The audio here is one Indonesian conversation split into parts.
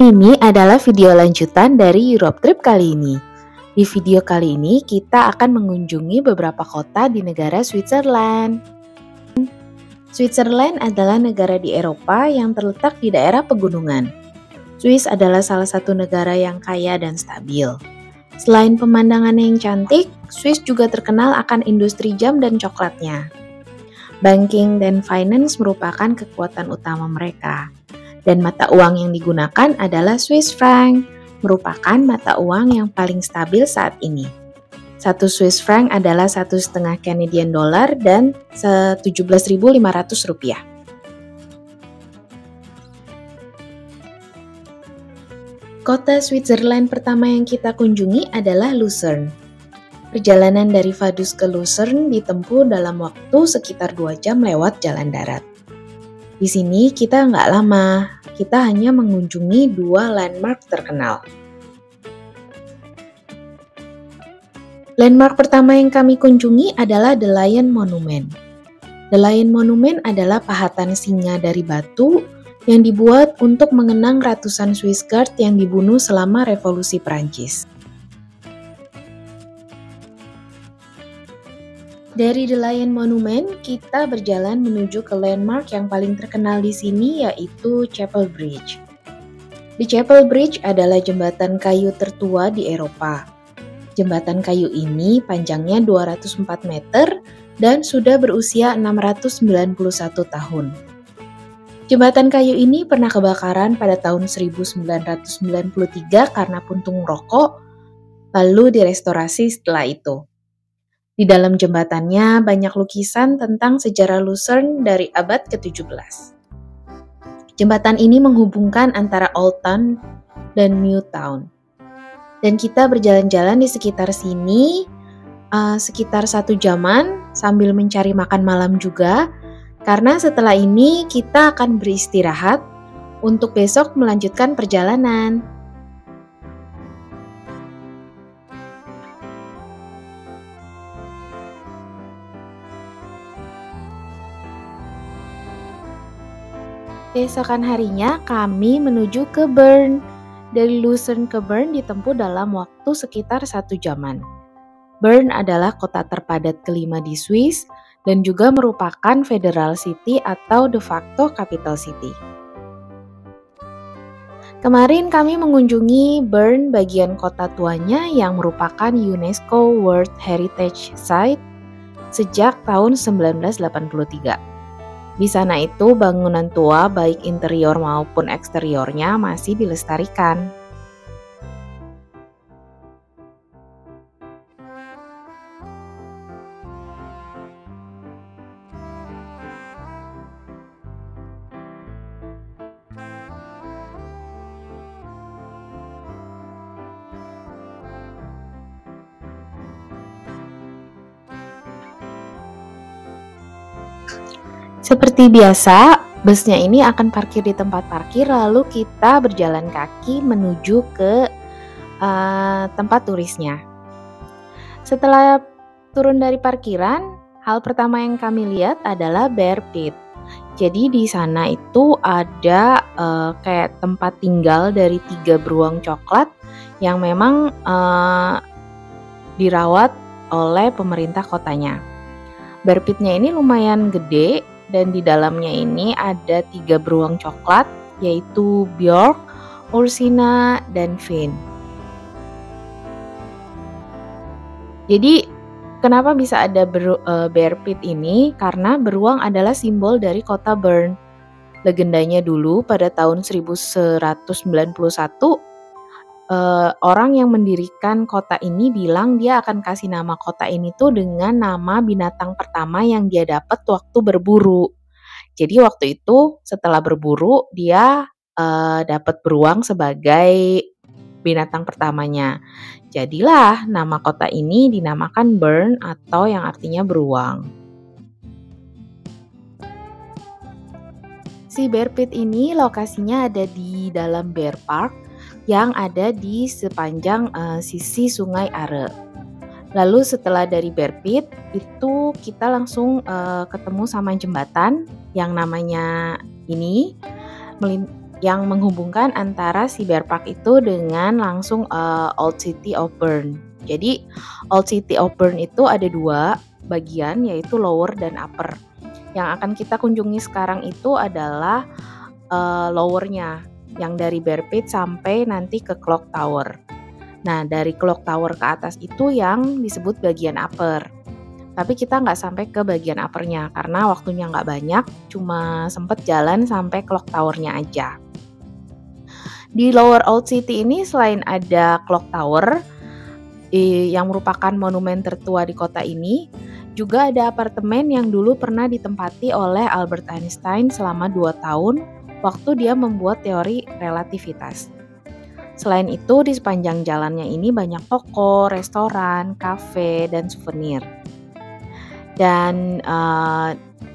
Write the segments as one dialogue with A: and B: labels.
A: Ini adalah video lanjutan dari Europe Trip kali ini. Di video kali ini kita akan mengunjungi beberapa kota di negara Switzerland. Switzerland adalah negara di Eropa yang terletak di daerah pegunungan. Swiss adalah salah satu negara yang kaya dan stabil. Selain pemandangan yang cantik, Swiss juga terkenal akan industri jam dan coklatnya. Banking dan finance merupakan kekuatan utama mereka. Dan mata uang yang digunakan adalah Swiss franc, merupakan mata uang yang paling stabil saat ini. 1 Swiss franc adalah 1,5 Canadian dollar dan 17.500 rupiah. Kota Switzerland pertama yang kita kunjungi adalah Lucerne. Perjalanan dari Vaduz ke Lucerne ditempuh dalam waktu sekitar 2 jam lewat jalan darat. Di sini kita nggak lama, kita hanya mengunjungi 2 landmark terkenal. Landmark pertama yang kami kunjungi adalah The Lion Monument. The Lion Monument adalah pahatan singa dari batu yang dibuat untuk mengenang ratusan Swiss Guard yang dibunuh selama Revolusi Perancis. Dari The Lion Monument, kita berjalan menuju ke landmark yang paling terkenal di sini, yaitu Chapel Bridge. Di Chapel Bridge adalah jembatan kayu tertua di Eropa. Jembatan kayu ini panjangnya 204 meter dan sudah berusia 691 tahun. Jembatan kayu ini pernah kebakaran pada tahun 1993 karena puntung rokok, lalu direstorasi setelah itu. Di dalam jembatannya banyak lukisan tentang sejarah Lucerne dari abad ke-17. Jembatan ini menghubungkan antara Old Town dan New Town. Dan kita berjalan-jalan di sekitar sini sekitar 1 jaman sambil mencari makan malam juga, karena setelah ini kita akan beristirahat untuk besok melanjutkan perjalanan. Keesokan harinya kami menuju ke Bern. Dari Lucerne ke Bern ditempuh dalam waktu sekitar 1 jaman. Bern adalah kota terpadat kelima di Swiss dan juga merupakan federal city atau de facto capital city. Kemarin kami mengunjungi Bern bagian kota tuanya yang merupakan UNESCO World Heritage Site sejak tahun 1983. Di sana itu bangunan tua baik interior maupun eksteriornya masih dilestarikan. Seperti biasa, busnya ini akan parkir di tempat parkir, lalu kita berjalan kaki menuju ke tempat turisnya. Setelah turun dari parkiran, hal pertama yang kami lihat adalah Bear Pit. Jadi di sana itu ada kayak tempat tinggal dari 3 beruang coklat yang memang dirawat oleh pemerintah kotanya. Bear Pit-nya ini lumayan gede, dan di dalamnya ini ada 3 beruang coklat, yaitu Björk, Ursina, dan Finn. Jadi kenapa bisa ada Bear Pit ini? Karena beruang adalah simbol dari kota Bern. Legendanya dulu pada tahun 1191, orang yang mendirikan kota ini bilang dia akan kasih nama kota ini tuh dengan nama binatang pertama yang dia dapat waktu berburu. Jadi waktu itu setelah berburu dia dapat beruang sebagai binatang pertamanya. Jadilah nama kota ini dinamakan Bern atau yang artinya beruang. Si Bear Pit ini lokasinya ada di dalam Bear Park yang ada di sepanjang sisi sungai Are. Lalu setelah dari Bear Pit itu kita langsung ketemu sama jembatan yang namanya ini yang menghubungkan antara si Bear Park itu dengan langsung Old City of Bern. Jadi Old City of Bern itu ada dua bagian, yaitu lower dan upper. Yang akan kita kunjungi sekarang itu adalah lowernya, yang dari Bear Pit sampai nanti ke Clock Tower. Nah, dari Clock Tower ke atas itu yang disebut bagian upper. Tapi kita nggak sampai ke bagian uppernya karena waktunya nggak banyak, cuma sempet jalan sampai Clock Tower-nya aja. Di Lower Old City ini selain ada Clock Tower yang merupakan monumen tertua di kota ini, juga ada apartemen yang dulu pernah ditempati oleh Albert Einstein selama 2 tahun waktu dia membuat teori relativitas. Selain itu, di sepanjang jalannya ini banyak toko, restoran, kafe, dan souvenir. Dan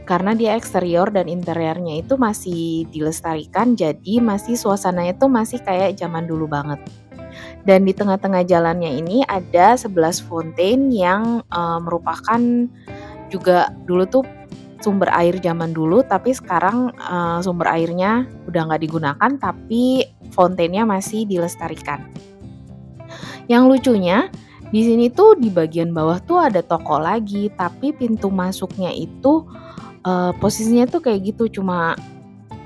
A: karena dia eksterior dan interiornya itu masih dilestarikan, jadi masih suasananya itu masih kayak zaman dulu banget. Dan di tengah-tengah jalannya ini ada 11 fontaine yang merupakan juga dulu tuh sumber air zaman dulu, tapi sekarang sumber airnya udah nggak digunakan, tapi fontainenya masih dilestarikan. Yang lucunya, di sini tuh di bagian bawah tuh ada toko lagi, tapi pintu masuknya itu posisinya tuh kayak gitu, cuma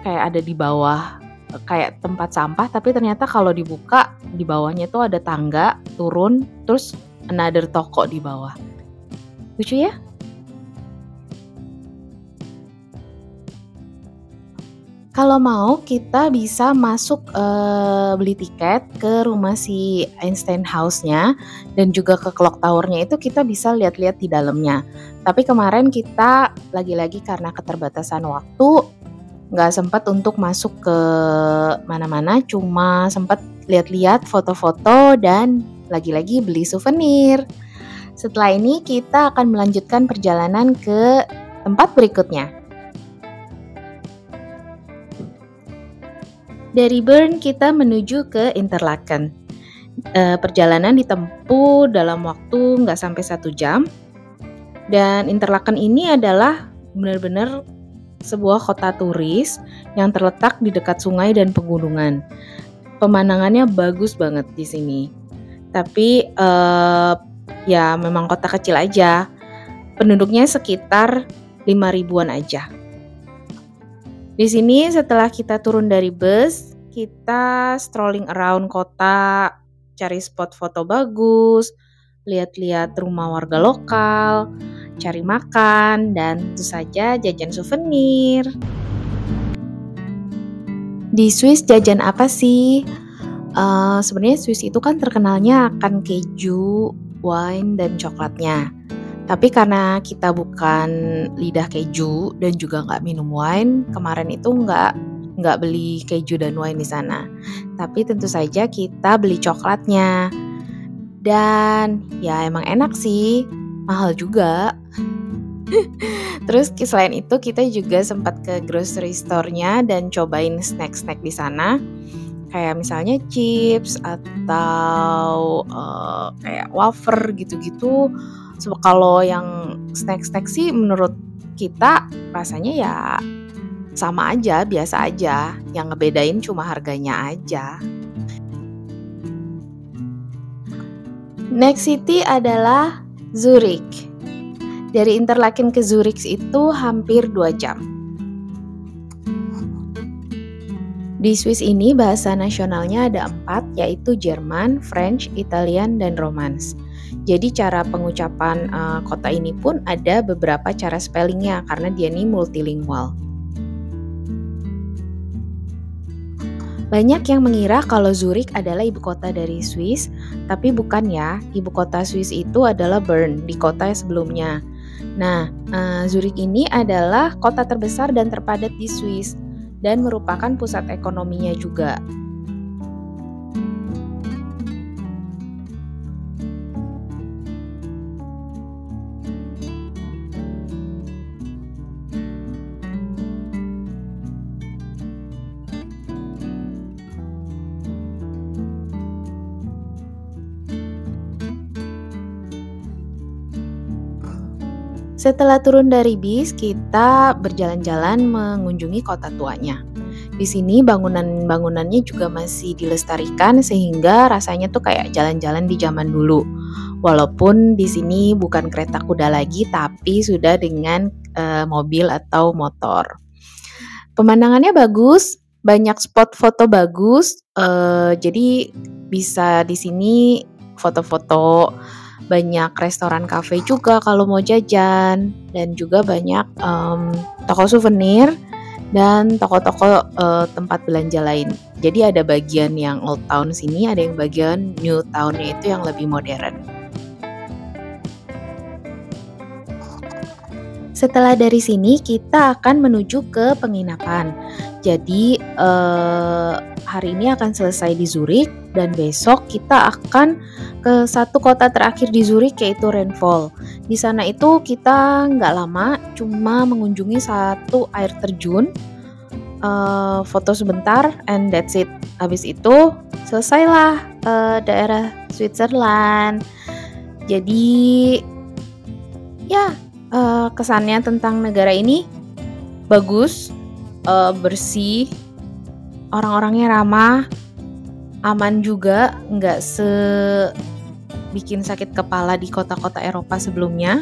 A: kayak ada di bawah, kayak tempat sampah, tapi ternyata kalau dibuka di bawahnya tuh ada tangga turun, terus another toko di bawah. Lucu ya? Kalau mau kita bisa masuk beli tiket ke rumah si Einstein House-nya dan juga ke Clock Tower-nya itu kita bisa lihat-lihat di dalamnya. Tapi kemarin kita lagi-lagi karena keterbatasan waktu nggak sempat untuk masuk ke mana-mana, cuma sempat lihat-lihat foto-foto dan lagi-lagi beli souvenir. Setelah ini kita akan melanjutkan perjalanan ke tempat berikutnya. Dari Bern kita menuju ke Interlaken. Perjalanan ditempuh dalam waktu nggak sampai 1 jam. Dan Interlaken ini adalah benar-benar sebuah kota turis yang terletak di dekat sungai dan pegunungan. Pemandangannya bagus banget di sini. Tapi ya memang kota kecil aja. Penduduknya sekitar 5.000-an aja. Di sini setelah kita turun dari bus, kita strolling around kota, cari spot foto bagus, lihat-lihat rumah warga lokal, cari makan, dan tentu saja jajan souvenir. Di Swiss jajan apa sih? Sebenarnya Swiss itu kan terkenalnya akan keju, wine, dan coklatnya. Tapi karena kita bukan lidah keju dan juga nggak minum wine, kemarin itu nggak beli keju dan wine di sana. Tapi tentu saja kita beli coklatnya. Dan ya emang enak sih, mahal juga. Terus selain itu kita juga sempat ke grocery store-nya dan cobain snack-snack di sana. Kayak misalnya chips atau kayak wafer gitu-gitu. Kalau yang snack-snack sih menurut kita rasanya ya sama aja, biasa aja. Yang ngebedain cuma harganya aja. Next city adalah Zurich. Dari Interlaken ke Zurich itu hampir 2 jam. Di Swiss ini bahasa nasionalnya ada 4, yaitu Jerman, French, Italian, dan Romance. Jadi cara pengucapan kota ini pun ada beberapa cara spellingnya karena dia ini multilingual. Banyak yang mengira kalau Zurich adalah ibu kota dari Swiss, tapi bukan ya. Ibu kota Swiss itu adalah Bern, di kota sebelumnya. Nah, Zurich ini adalah kota terbesar dan terpadat di Swiss dan merupakan pusat ekonominya juga. Setelah turun dari bis, kita berjalan-jalan mengunjungi kota tuanya. Di sini bangunan-bangunannya juga masih dilestarikan sehingga rasanya tuh kayak jalan-jalan di zaman dulu. Walaupun di sini bukan kereta kuda lagi tapi sudah dengan mobil atau motor. Pemandangannya bagus, banyak spot foto bagus. Jadi bisa di sini foto-foto, banyak restoran kafe juga kalau mau jajan, dan juga banyak toko souvenir dan toko-toko tempat belanja lain. Jadi ada bagian yang old town sini, ada yang bagian new town-nya itu yang lebih modern. Setelah dari sini kita akan menuju ke penginapan. Jadi hari ini akan selesai di Zurich dan besok kita akan ke satu kota terakhir di Zurich yaitu Renfol. Di sana itu kita nggak lama, cuma mengunjungi satu air terjun, foto sebentar, and that's it. Habis itu selesailah daerah Switzerland. Jadi ya kesannya tentang negara ini bagus, bersih, orang-orangnya ramah, aman juga, nggak bikin sakit kepala di kota-kota Eropa sebelumnya.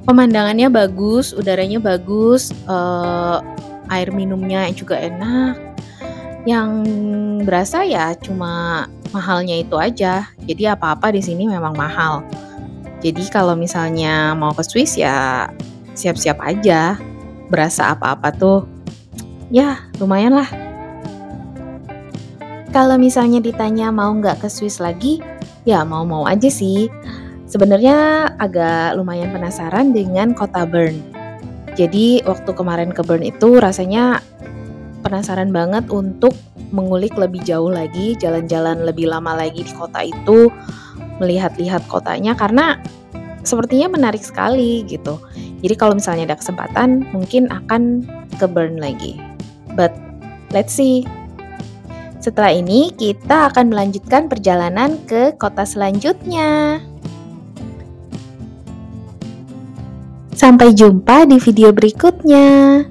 A: Pemandangannya bagus, udaranya bagus, air minumnya juga enak. Yang berasa ya cuma mahalnya itu aja. Jadi apa-apa di sini memang mahal. Jadi kalau misalnya mau ke Swiss ya siap-siap aja. Berasa apa-apa tuh ya lumayan lah. Kalau misalnya ditanya mau nggak ke Swiss lagi, ya mau-mau aja sih. Sebenarnya agak lumayan penasaran dengan kota Bern. Jadi waktu kemarin ke Bern itu rasanya penasaran banget untuk mengulik lebih jauh lagi, jalan-jalan lebih lama lagi di kota itu, melihat-lihat kotanya karena sepertinya menarik sekali gitu. Jadi kalau misalnya ada kesempatan mungkin akan ke Bern lagi. But let's see. Setelah ini kita akan melanjutkan perjalanan ke kota selanjutnya. Sampai jumpa di video berikutnya.